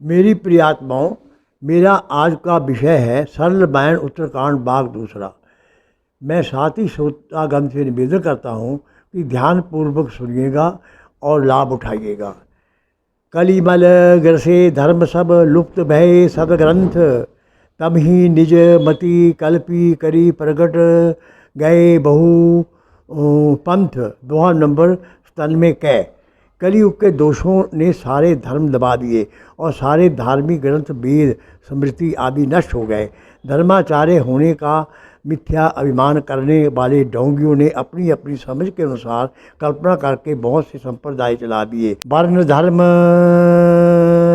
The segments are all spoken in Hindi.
मेरी प्रियात्माओं, मेरा आज का विषय है सरल बैन उत्तरकांड भाग दूसरा। मैं साथी श्रोतागण से निवेदन करता हूँ कि ध्यानपूर्वक सुनिएगा और लाभ उठाइएगा। कलिमल ग्रसे धर्म सब लुप्त भय सदग्रंथ, तब ही निज मति कल्पी करी प्रगट गए बहु पंथ। दोहा नंबर 97 कै। कलयुग के दोषों ने सारे धर्म दबा दिए और सारे धार्मिक ग्रंथ वेद स्मृति आदि नष्ट हो गए। धर्माचार्य होने का मिथ्या अभिमान करने वाले ढोंगियों ने अपनी अपनी समझ के अनुसार कल्पना करके बहुत से संप्रदाय चला दिए। वर्ण धर्म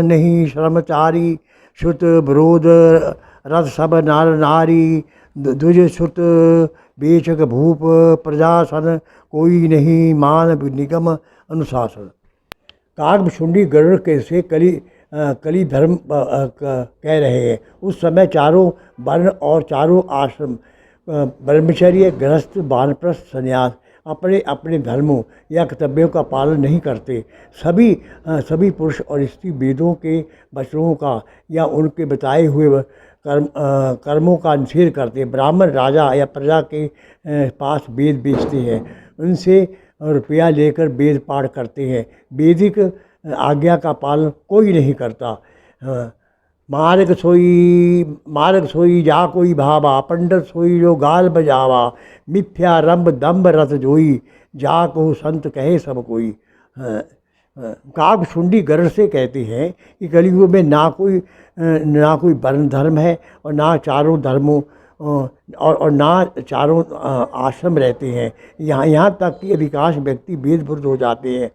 नहीं श्रमचारी, श्रुत विरोध रथ सब नार नारी, द्विज श्रुत बेचक भूप प्रजासन, कोई नहीं मान निगम अनुशासन। काकभुशुंडी गरुड़ के से कली धर्म कह रहे हैं। उस समय चारों वर्ण और चारों आश्रम ब्रह्मचर्य गृहस्थ वानप्रस्थ संन्यास अपने अपने धर्मों या कर्तव्यों का पालन नहीं करते। सभी पुरुष और स्त्री वेदों के वचनों का या उनके बताए हुए कर्मों का निषेध करते। ब्राह्मण राजा या प्रजा के पास वेद बेचते हैं, उनसे रुपया लेकर वेद पाठ करते हैं। वैदिक आज्ञा का पालन कोई नहीं करता। मार्ग सोई जा कोई भावा, पंडित सोई जो गाल बजावा, मिथ्या रंभ दम्भ रथ जोई, जा को संत कहे सब कोई। काकभुशुंडी गरुड़ से कहते हैं कि कलयुग में ना कोई वर्ण धर्म है और ना चारों धर्मों और ना चारों आश्रम रहते हैं। यहाँ तक कि अधिकांश व्यक्ति वेदभूत हो जाते हैं।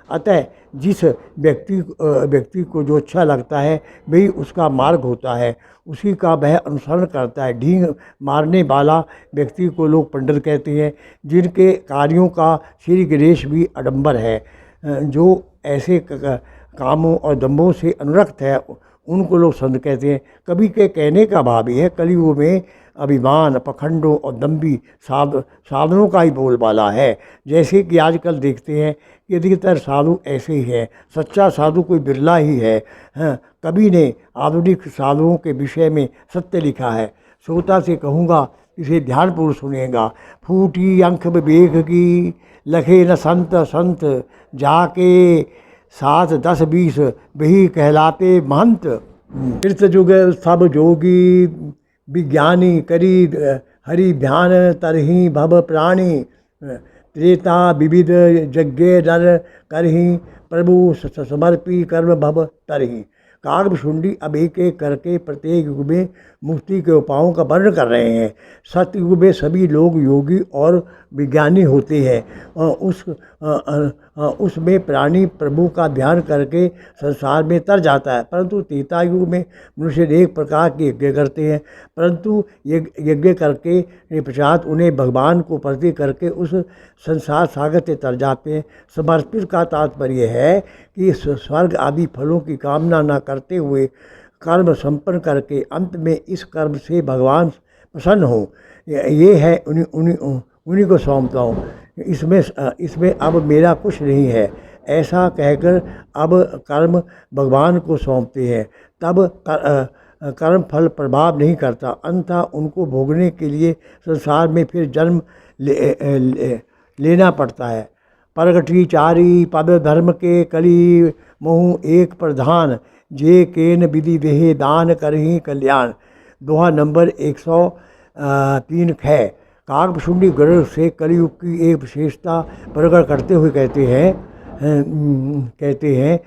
अतः जिस व्यक्ति को जो अच्छा लगता है वही उसका मार्ग होता है, उसी का वह अनुसरण करता है। ढींग मारने वाला व्यक्ति को लोग पंडित कहते हैं, जिनके कार्यों का श्री गणेश भी आडंबर है। जो ऐसे कामों और दंभों से अनुरक्त है उनको लोग संत कहते हैं। कवि के कहने का भाव ये है, कलयुग में अभिमान, पखंडों और दम्भी साधनों का ही बोलबाला है। जैसे कि आजकल देखते हैं कि अधिकतर साधु ऐसे ही हैं। सच्चा साधु कोई बिरला ही है। कवि ने आधुनिक साधुओं के विषय में सत्य लिखा है। श्रोता से कहूँगा, इसे ध्यानपूर्वक सुनिएगा। फूटी अंख विवेक की, लखे न संत जाके, 7 10 20 वही कहलाते महंत। तीर्थ युग सब जोगी, विज्ञानी करी हरि ध्यान, तरही भव प्राणी। त्रेता विविध यज्ञ नर करही, प्रभु समर्पी कर्म भव तरही। काकभुशुंडी अब एक एक करके प्रत्येक युग में मुक्ति के उपायों का वर्णन कर रहे हैं। सतयुग में सभी लोग योगी और विज्ञानी होते हैं। उसमें प्राणी प्रभु का ध्यान करके संसार में तर जाता है। परंतु त्रेता युग में मनुष्य एक प्रकार के यज्ञ करते हैं, परंतु यज्ञ करके पश्चात उन्हें भगवान को प्रति करके उस संसार सागर से तर जाते हैं। समर्पित का तात्पर्य है कि स्वर्ग आदि फलों की कामना न करते हुए कर्म संपन्न करके अंत में इस कर्म से भगवान प्रसन्न हो। ये है उन्हीं को सौंपता हूँ। इसमें अब मेरा कुछ नहीं है, ऐसा कहकर अब कर्म भगवान को सौंपते हैं। तब कर्म फल प्रभाव नहीं करता, अन्यथा उनको भोगने के लिए संसार में फिर जन्म लेना पड़ता है। प्रगटी चारी पद धर्म के कली मोहु एक प्रधान, जे केन विधि देहे दान करही कल्याण। दोहा नंबर 103 ख। काकभुशुंडी गरुड़ से कलयुग की एक विशेषता प्रकट करते हुए कहते हैं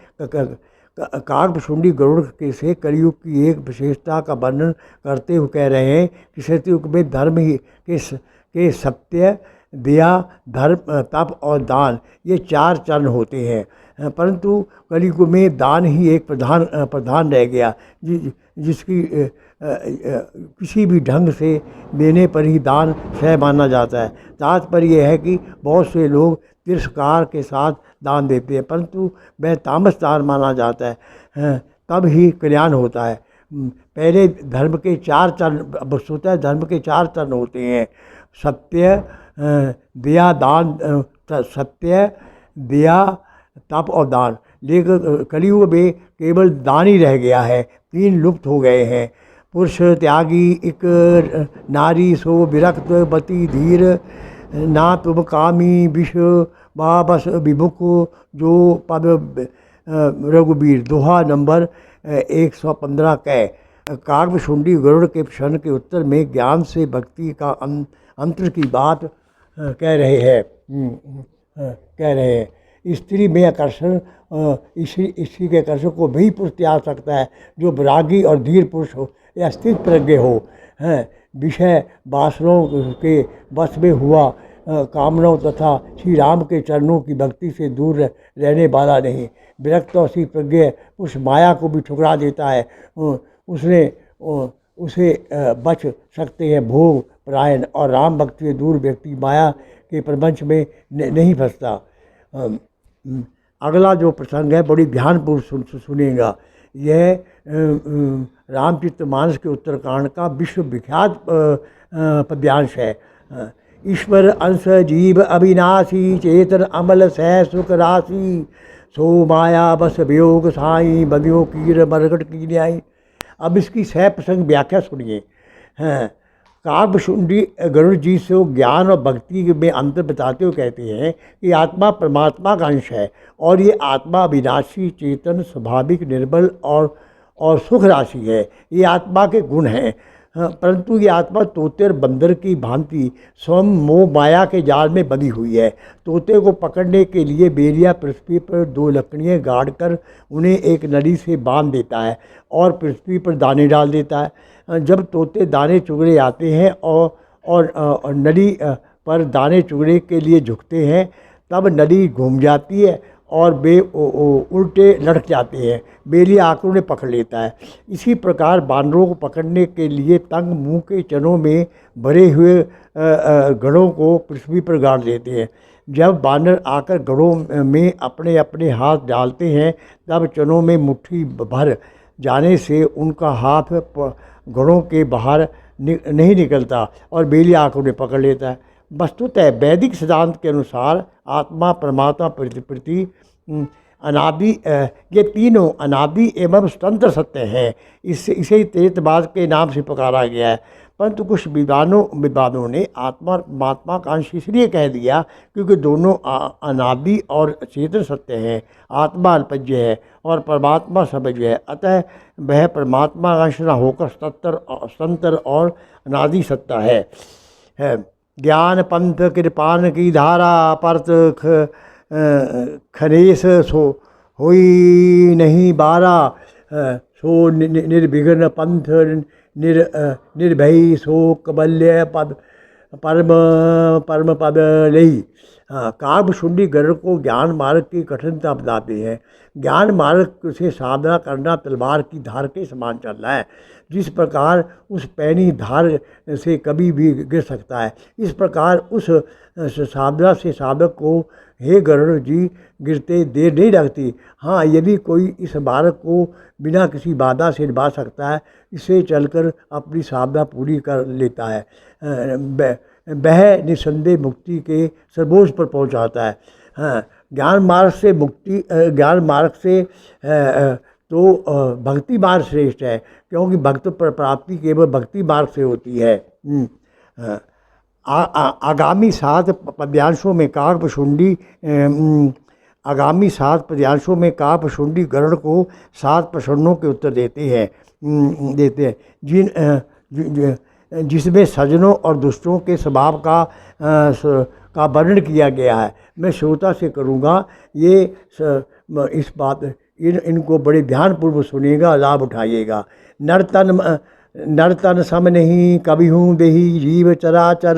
काकभुशुंडी गरुड़ के से कलयुग की एक विशेषता का वर्णन करते हुए कह रहे हैं कि सतयुग में धर्म ही के सत्य, दया, धर्म, तप और दान ये 4 चरण होते हैं। परंतु कलयुग में दान ही एक प्रधान रह गया, जिसकी किसी भी ढंग से देने पर ही दान सह माना जाता है। तात्पर्य यह है कि बहुत से लोग तिरस्कार के साथ दान देते हैं, परंतु वह तामस दान माना जाता है। तब ही कल्याण होता है। पहले धर्म के 4 चरण, वस्तुतः धर्म के 4 चरण होते हैं। सत्य, दया, दान, सत्य, दया, तप और दान। लेकिन कलयुग में केवल दान ही रह गया है, तीन लुप्त हो गए हैं। पुरुष त्यागी एक नारी सो विरक्त बती धीर, ना तुम कामी विष बस विमुख जो पद रघुबीर। दोहा नंबर 115 कै। काव्यशुंडी गरुड़ के प्रश्न के उत्तर में ज्ञान से भक्ति का अंतर की बात कह रहे हैं। स्त्री में आकर्षण, स्त्री के आकर्षण को वही पुरुष त्याग सकता है जो वैरागी और धीर पुरुष हो या स्थित प्रज्ञ हो। हैं विषय वासनाओं के वश में हुआ कामनाओं तथा श्री राम के चरणों की भक्ति से दूर रहने वाला नहीं। विरक्त और श्री प्रज्ञ उस माया को भी ठुकरा देता है। उसे बच सकते हैं भोग परायण और राम भक्ति से दूर व्यक्ति माया के प्रपंच में नहीं फंसता। अगला जो प्रसंग है बड़ी ध्यानपूर्वक सुनेगा। यह रामचरितमानस के उत्तरकांड का विश्व विख्यात पद्यांश है। ईश्वर अंश जीव अविनाशी, चेतन अमल सह सुख राशि, सो माया बस वियोग साई, बगियो कीर मरगट की न्याई। अब इसकी सह प्रसंग व्याख्या सुनिए। हैं काव्यशुंडी गरुड़ जी से ज्ञान और भक्ति में अंतर बताते हुए कहते हैं कि आत्मा परमात्मा का अंश है और ये आत्मा विनाशी, चेतन, स्वाभाविक, निर्बल और सुख राशि है। ये आत्मा के गुण हैं। परंतु ये आत्मा तोते और बंदर की भांति स्वयं मोह माया के जाल में बंधी हुई है। तोते को पकड़ने के लिए बेरिया पृथ्वी पर 2 लकड़ियाँ गाड़कर उन्हें एक नली से बांध देता है और पृथ्वी पर दाने डाल देता है। जब तोते दाने चुगने आते हैं और नली पर दाने चुगने के लिए झुकते हैं तब नली घूम जाती है और वे उल्टे लटक जाते हैं। बेलिया आकर उन्हें पकड़ लेता है। इसी प्रकार बानरों को पकड़ने के लिए तंग मुंह के चनों में भरे हुए गढ़ों को पृथ्वी पर गाड़ देते हैं। जब बानर आकर गढ़ों में अपने अपने हाथ डालते हैं तब चनों में मुट्ठी भर जाने से उनका हाथ गढ़ों के बाहर नहीं निकलता और बेलिया आकर उन्हें पकड़ लेता है। वस्तुतः वैदिक सिद्धांत के अनुसार आत्मा, परमात्मा, प्रकृति, अनादि, ये तीनों अनादि एवं स्वतंत्र सत्य हैं। इसे त्रेतवाद के नाम से पुकारा गया है। परंतु कुछ विद्वानों ने आत्मा और परमात्मा का अंश इसलिए कह दिया क्योंकि दोनों अनादि और चेतन सत्य हैं। आत्मा अल्पज्य है और परमात्मा सर्वज्ञ है, अतः वह परमात्मा का अंश न होकर स्वतंत्र और अनादि सत्ता है। ज्ञान पंथ कृपान की धारा परत खनेस सो होई नहीं बारा, सो निर्विघ्न पंथ निर्भयी सो कबल्य पद परम पद लई। काव्यशुंडी गरुड़ को ज्ञान मार्ग की कठिनता बताते हैं। ज्ञान मार्ग से साधना करना तलवार की धार के समान चलना है। जिस प्रकार उस पैनी धार से कभी भी गिर सकता है, इस प्रकार उस साधना से साधक को हे गरुड़ जी गिरते देर नहीं लगती। हाँ, यदि कोई इस मार्ग को बिना किसी बाधा से निभा सकता है, इसे चलकर अपनी साधना पूरी कर लेता है, वह निसंदेह मुक्ति के सर्वोच्च पर पहुँचाता है। हाँ, ज्ञान मार्ग से तो भक्ति मार्ग श्रेष्ठ है क्योंकि भक्त प्राप्ति केवल भक्ति मार्ग से होती है। आगामी 7 पद्यांशों में काव्यशुंडी गरुड़ को 7 प्रश्नों के उत्तर देते हैं जिसमें सज्जनों और दुष्टों के स्वभाव का वर्णन किया गया है। मैं श्रोता से करूँगा ये इस बात इनको बड़े ध्यानपूर्वक सुनिएगा, लाभ उठाइएगा। नर तन सम नहीं कभी हूँ देही, जीव चराचर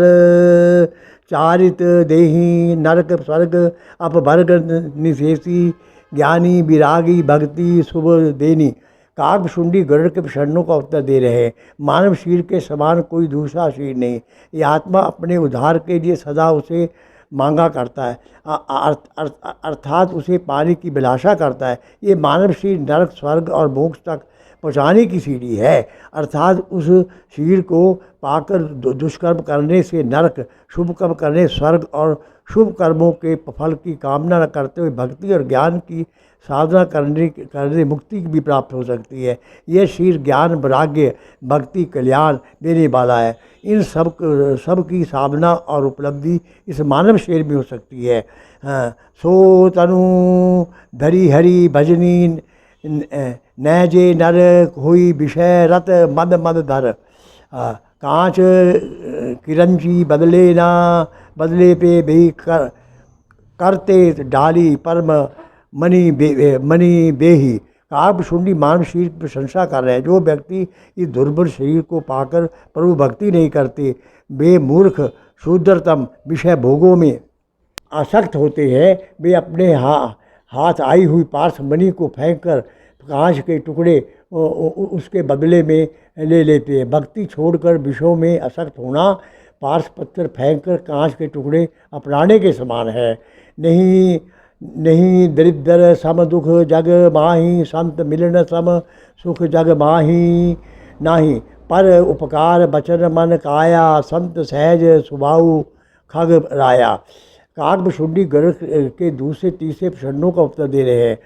चारित देही, नरक स्वर्ग अपवर्ग निशेषी, ज्ञानी विरागी भक्ति शुभ देनी। काव्यशुंडी गरुड़ के प्रश्नों का उत्तर दे रहे हैं। मानव शरीर के समान कोई दूसरा शरीर नहीं। ये आत्मा अपने उद्धार के लिए सदा उसे मांगा करता है, अर्थात उसे पाने की अभिलाषा करता है। ये मानव शरीर नरक, स्वर्ग और मोक्ष तक पहुँचाने की सीढ़ी है, अर्थात उस शरीर को पाकर दुष्कर्म करने से नरक, शुभ कर्म करने स्वर्ग और शुभ कर्मों के फल की कामना न करते हुए भक्ति और ज्ञान की साधना करने मुक्ति भी प्राप्त हो सकती है। यह शीर ज्ञान वैराग्य भक्ति कल्याण देने वाला है। इन सब की साधना और उपलब्धि इस मानव शरीर में हो सकती है। सो तनु धरी हरि भजनी नैजे नर हुई विषय रत मद मद धर। कांच किरंची बदले ना बदले पे भी करते डाली परम मणि बेही। काव्यशुंडी मानव शरीर की प्रशंसा कर रहे हैं। जो व्यक्ति इस दुर्बल शरीर को पाकर प्रभु भक्ति नहीं करते, वे मूर्ख शूद्रतम विषय भोगों में आसक्त होते हैं। वे अपने हाथ आई हुई पार्श्व मणि को फेंक कर कांच के टुकड़े उसके बदले में ले लेते हैं। भक्ति छोड़कर विषयों में आसक्त होना पार्श्व पत्थर फेंक कर कांच के टुकड़े अपनाने के समान है। नहीं दरिद्र सम दुख जग माही, संत मिलन सम सुख जग माही नाही। पर उपकार बचन मन काया, संत सहज सुभाऊ खग राया। काव्यशुंडी गरुड़ के दूसरे तीसरे प्रश्नों का उत्तर दे रहे हैं।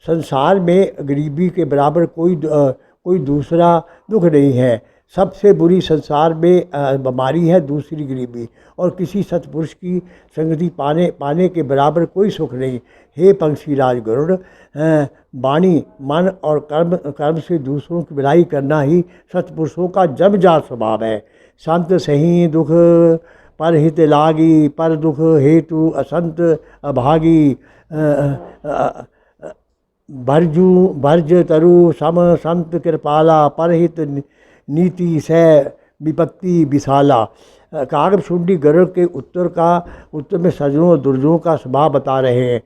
संसार में गरीबी के बराबर कोई दूसरा दुख नहीं है। सबसे बुरी संसार में बीमारी है दूसरी गरीबी, और किसी सत्पुरुष की संगति पाने के बराबर कोई सुख नहीं। हे पंक्षीराज गरुड़, वाणी मन और कर्म से दूसरों की भलाई करना ही सत्पुरुषों का जन्मजात स्वभाव है। संत सही दुख पर हित लागी, पर दुख हेतु असंत अभागी। भर्ज तरु सम संत कृपाला, परहित नीति से विपत्ति विशाला। काव्यशुंडी गरुड़ के उत्तर में सज्जनों और दुर्जनों का स्वभाव बता रहे हैं।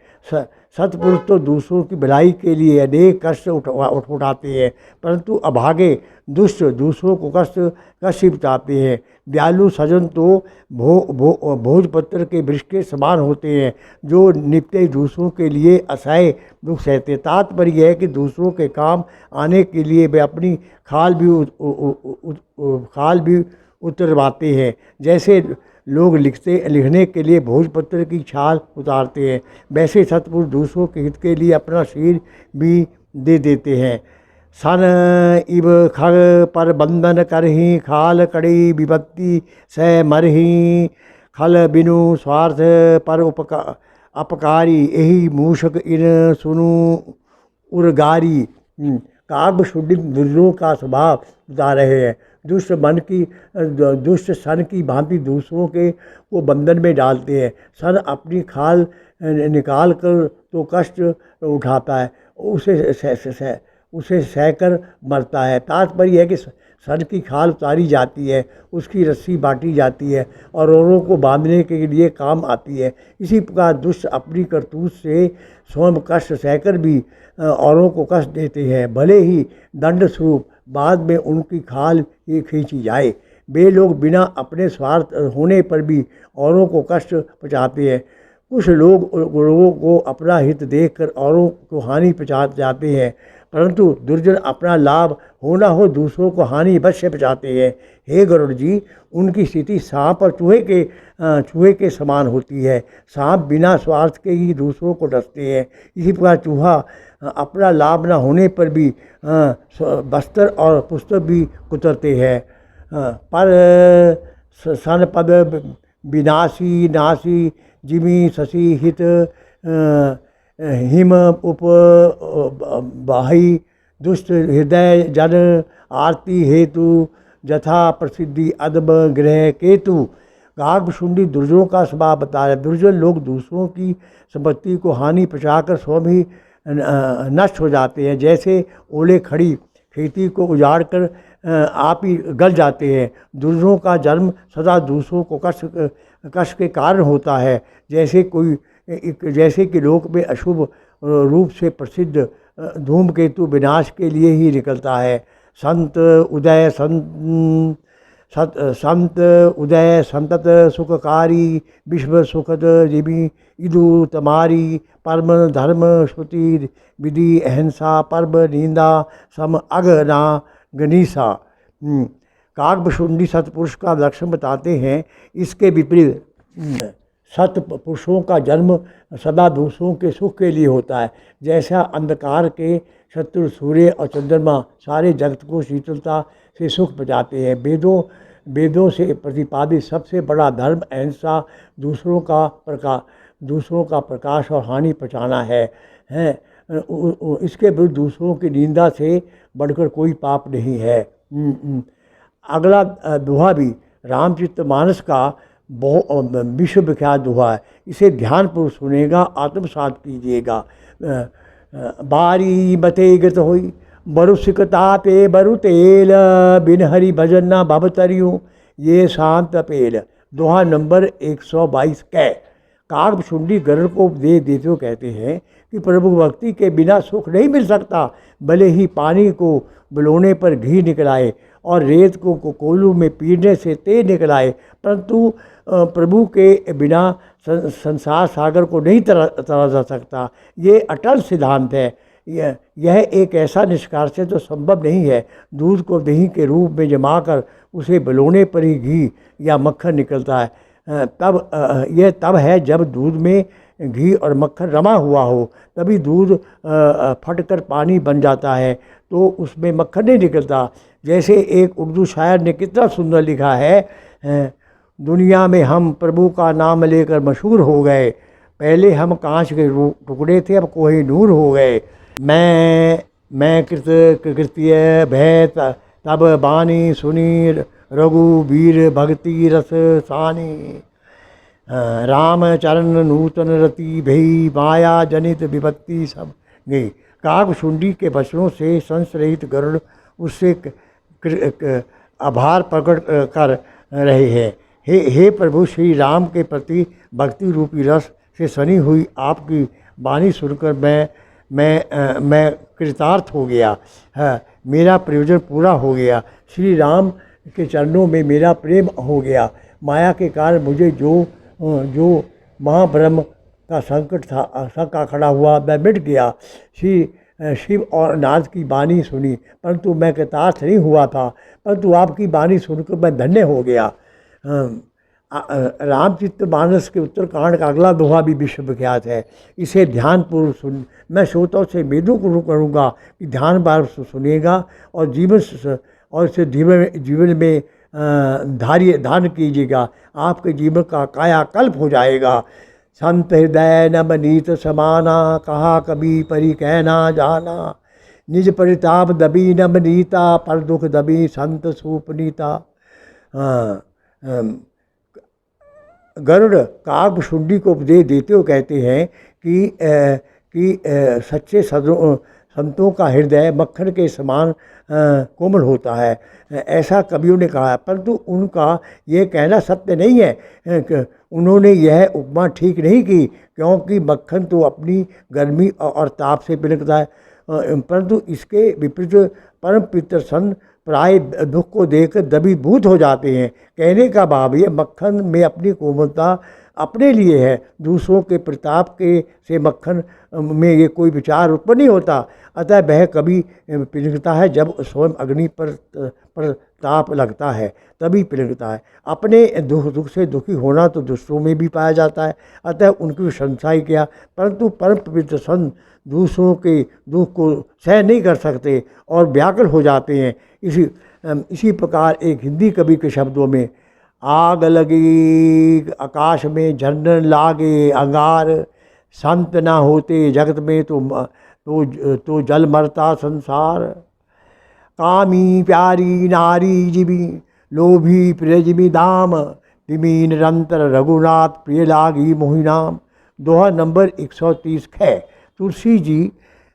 सत्पुरुष तो दूसरों की भलाई के लिए अनेक कष्ट उठाते हैं, परंतु अभागे दुष्ट दूसरों को कष्ट ही बताते हैं। दयालु सज्जन तो भोजपत्र के वृक्ष के समान होते हैं, जो नित्य दूसरों के लिए असहाय दुख सहते। तात्पर्य है कि दूसरों के काम आने के लिए वे अपनी खाल भी उतरवाते हैं। जैसे लोग लिखने के लिए भोजपत्र की छाल उतारते हैं, वैसे सत्पुरुष दूसरों के हित के लिए अपना शरीर भी दे देते हैं। सन इव खग पर बंधन करही, खाल कड़ी विपत्ति सह मरही। खल बिनु स्वार्थ पर अपकारी, यही मूषक इन सुनु उर्गारी। काव्यशुंडी दुर्जनों का स्वभाव बता रहे हैं। दुष्ट सन की भांति दूसरों को बंधन में डालते हैं। सन अपनी खाल निकाल कर तो कष्ट उठाता है, उसे सहकर मरता है। तात्पर्य है कि सन की खाल उतारी जाती है, उसकी रस्सी बांटी जाती है और औरों को बांधने के लिए काम आती है। इसी प्रकार दुष्ट अपनी करतूत से स्वयं कष्ट सहकर भी औरों को कष्ट देते हैं, भले ही दंड स्वरूप बाद में उनकी खाल ही खींची जाए। वे लोग बिना अपने स्वार्थ होने पर भी औरों को कष्ट पहुँचाते हैं। कुछ लोगों को अपना हित देखकर औरों को हानि पहुँचा जाते हैं, परंतु दुर्जन अपना लाभ होना हो दूसरों को हानि अवश्य पहुँचाते हैं। हे गरुड़ जी, उनकी स्थिति सांप और चूहे के समान होती है। सांप बिना स्वार्थ के ही दूसरों को डसते हैं, इसी प्रकार चूहा अपना लाभ न होने पर भी बस्तर और पुस्तक भी कुतरते हैं। पर सन पद विनाशी नासी, जिमी शशि हित हिम उप बाही। दुष्ट हृदय जन आरती हेतु, जथा प्रसिद्धि अदब गृह केतु। काव्यशुंडी दुर्जनों का स्वभाव बता रहे। दुर्जन लोग दूसरों की संपत्ति को हानि पहुँचाकर स्वयं ही नष्ट हो जाते हैं। जैसे ओले खड़ी खेती को उजाड़ कर आप ही गल जाते हैं। दुर्जनों का जन्म सदा दूसरों को कष्ट के कारण होता है। जैसे कि लोक में अशुभ रूप से प्रसिद्ध धूमकेतु विनाश के लिए ही निकलता है। संत उदय संतत सुखकारी, विश्व सुखद जिमी इदु तमारी। परम धर्म श्रुति विधि अहिंसा, पर्व निंदा सम अगना गनीसा। काव्यशुंडी सत्पुरुष का लक्षण बताते हैं। इसके विपरीत सत पुरुषों का जन्म सदा दूसरों के सुख के लिए होता है। जैसा अंधकार के शत्रु सूर्य और चंद्रमा सारे जगत को शीतलता से सुख पहुँचाते हैं। वेदों से प्रतिपादित सबसे बड़ा धर्म अहिंसा, दूसरों का प्रकाश और हानि पहुँचाना है। इसके विरुद्ध दूसरों की निंदा से बढ़कर कोई पाप नहीं है। अगला दोहा भी रामचरितमानस का विश्व विख्यात दोहा है। इसे ध्यानपूर्वक सुनेगा, आत्मसात कीजिएगा। बारी बते गत होई बरु सिकतापे बरु तेल, बिन हरि भजन न भव तरियूं ये शांत पेल। दोहा नंबर 122 कै। काकभुशुंडी गरुड़ को उपदेश देते हुए कहते हैं कि प्रभु भक्ति के बिना सुख नहीं मिल सकता। भले ही पानी को बुलौने पर घी निकल आए और रेत को कोयलू में पीटने से तेल निकल आए, परंतु प्रभु के बिना संसार सागर को नहीं तरा जा सकता। ये अटल सिद्धांत है। यह एक ऐसा निष्कर्ष है जो संभव नहीं है। दूध को दही के रूप में जमाकर उसे बुलौने पर ही घी या मक्खन निकलता है। यह तब है जब दूध में घी और मक्खन रमा हुआ हो, तभी दूध फटकर पानी बन जाता है, तो उसमें मक्खन नहीं निकलता। जैसे एक उर्दू शायर ने कितना सुंदर लिखा है, दुनिया में हम प्रभु का नाम लेकर मशहूर हो गए, पहले हम कांच के टुकड़े थे, अब कोहिनूर हो गए। मैं कृत्य भय तब बानी सुनी, रघुवीर भक्ति रस सानी। राम चरण नूतन रति भई, माया जनित विपत्ति सब गई। काकभुशुंडी के वचनों से संशयरहित गरुड़ उससे आभार प्रकट कर रहे हैं। हे प्रभु, श्री राम के प्रति भक्ति रूपी रस से सनी हुई आपकी वाणी सुनकर मैं कृतार्थ हो गया है। मेरा प्रयोजन पूरा हो गया। श्री राम के चरणों में मेरा प्रेम हो गया। माया के कारण मुझे जो महाब्रह्म का संकट था, शंका खड़ा हुआ, मैं मिट गया। शिव और नारद की वाणी सुनी, परंतु मैं कृतार्थ नहीं हुआ था, परंतु आपकी वाणी सुनकर मैं धन्य हो गया। रामचरितमानस के उत्तरकांड का अगला दोहा भी विश्व विख्यात है। इसे ध्यानपूर्वक सुन। मैं श्रोताओं से निवेदन करूँगा कि ध्यान बार सुनिएगा और इसे जीवन में धारण कीजिएगा। आपके जीवन का कायाकल्प हो जाएगा। संत हृदय नवनीत समाना, कहा कभी परि कहना जाना। निज परिताप दबी नवनीता, पर दुख दबी संत सूपनीता। गरुड़ काकभुशुंडी को उपदेश देते हुए कहते हैं कि सच्चे संतों का हृदय मक्खन के समान कोमल होता है, ऐसा कवियों ने कहा है, परंतु उनका ये कहना सत्य नहीं है। उन्होंने यह उपमा ठीक नहीं की, क्योंकि मक्खन तो अपनी गर्मी और ताप से पिघलता है, परंतु इसके विपरीत परम पितृसन प्राय दुख को देखकर दबीभूत हो जाते हैं। कहने का भाव ये, मक्खन में अपनी कोमलता अपने लिए है, दूसरों के प्रताप के से मक्खन में ये कोई विचार उत्पन्न नहीं होता। अतः वह कभी पिघलता है जब स्वयं अग्नि पर ताप लगता है, तभी पिघलता है। अपने दुख से दुखी होना तो दूसरों में भी पाया जाता है, अतः उनकी प्रशंसा ही क्या। परंतु परम पवित्र संत दूसरों के दुख को सहन नहीं कर सकते और व्याकुल हो जाते हैं। इसी प्रकार एक हिंदी कवि के शब्दों में, आग लगी आकाश में झरने लागे अंगार, संत ना होते जगत में तो जल मरता संसार। कामी प्यारी नारी जीवी, लोभी प्रिय जिमी दाम, तिमी निरंतर रघुनाथ प्रिय लागी मोहि नाम। दोहा नंबर 130 है। तुलसी जी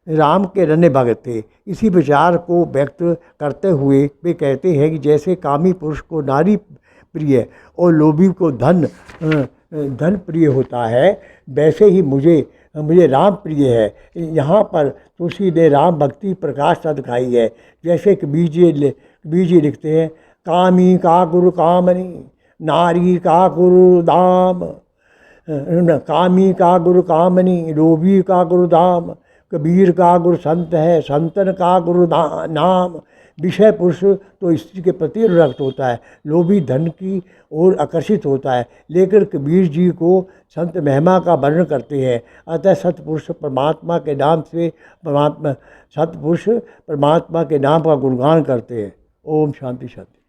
राम के रण्य भगत थे। इसी विचार को व्यक्त करते हुए वे कहते हैं कि जैसे कामी पुरुष को नारी प्रिय और लोभी को धन प्रिय होता है, वैसे ही मुझे राम प्रिय है। यहाँ पर तुलसी ने राम भक्ति प्रकाश दिखाई है। जैसे कबीर जी लिखते हैं, कामी का गुरु कामनी, नारी का गुरु दाम। कामी का गुरु कामनी, लोभी का गुरु दाम। कबीर का गुरु संत है, संतन का गुरु नाम। विषय पुरुष तो स्त्री के प्रति अनुरक्त होता है, लोभी धन की ओर आकर्षित होता है, लेकिन कबीर जी को संत महिमा का वर्णन करते हैं। अतः सतपुरुष परमात्मा के नाम से सतपुरुष परमात्मा के नाम का गुणगान करते हैं। ओम शांति शांति।